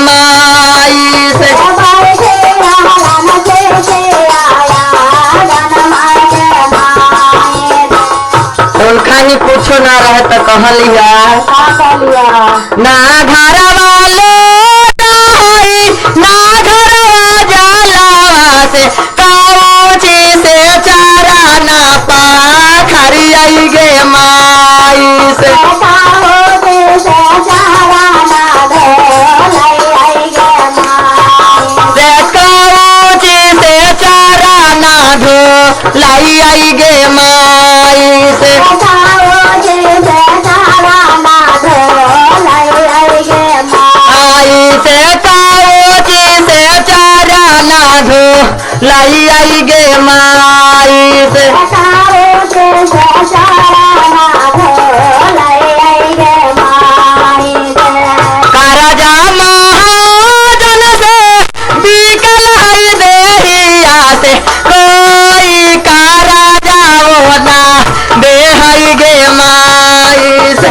माई से उनका ही कुछ ना रहे तो कहलिया ना घर वाले ना घरवा जलावा से काऊची से चारा ना पा खरियाई गे माई से लाई आई गे माई से आई से काऊची से चारा ना धो लाई आई गे माई से करजा महाजन से बिकल है देहिया से कोई कारा जाओ ना दे है गे माई से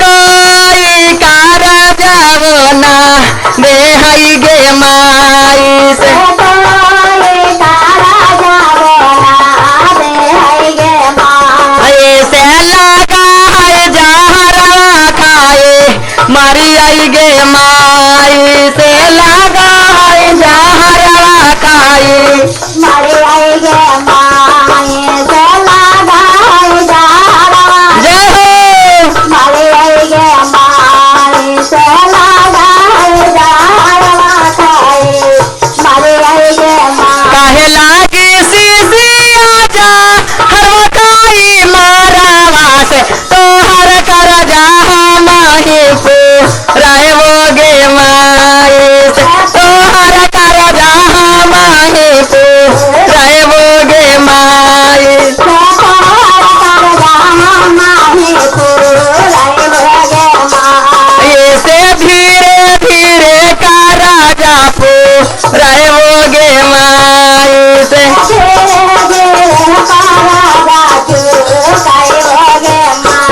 कोई कारा जाओ ना दे है गे माई से ऐसे लगा है जहरवा खाए मरी आई गे माई से लगा है जहरवा खाए जय हो काहे लागी सीसिया जा हर खाई मारावा से तोहर कर जा माही को रहबो गे माई से तोहर कर जा माही को रहबो गे माई ऐसे धीरे धीरे का राजा को रहबो गे माई से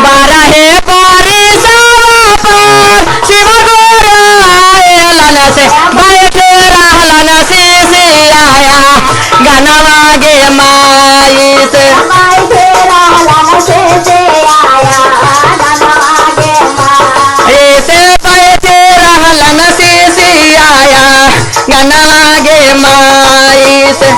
बारहे परिसवा पर शिव गुरु आयलन से बैठे रहलन आया गनवा गे माई से ऐसे बैठे रहलन आया गनवा गे माई से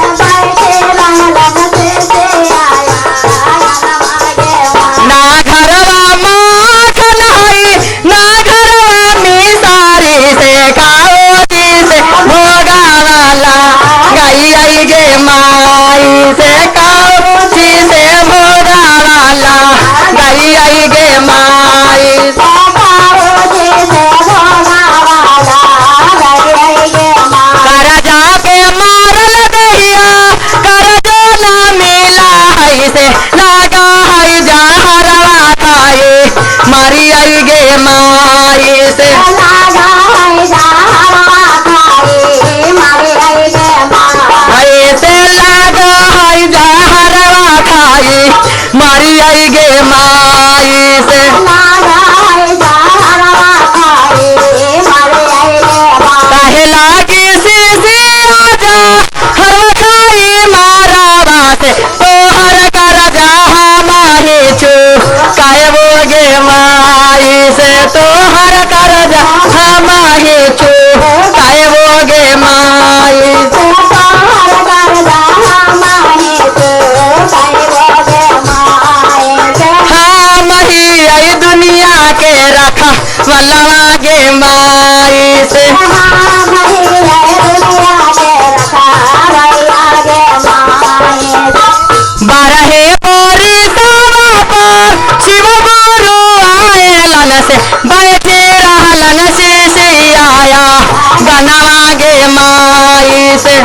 ना घरवा माखन है ना घरवा मिसारी से काओती से भोगा वाला गई आई गे माई से काओती से भोगा वाला गई आई गे माई करजा के मारल दहिया करजो ना मिला है से लगा है जहरवा खाए मरी आई गे माई से ऐसे लगा है जहरवा खाए मरी आई गे माई से काहे लागी सीसिया जा हर खाई मारावा से तोहर कर जा माही चू कहबो गे माई से तोहर कर जा माही चू कहबो गे माई हम ही आई दुनिया के रखा वल्लवा गे माई से बारहे परिसवा पर शिव गुरु आयलन से बैठे रहलन आया गनवा गे माई से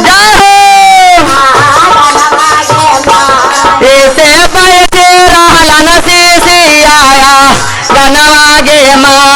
जय हो ऐसे बैठे रहलन आया गनवा गे माई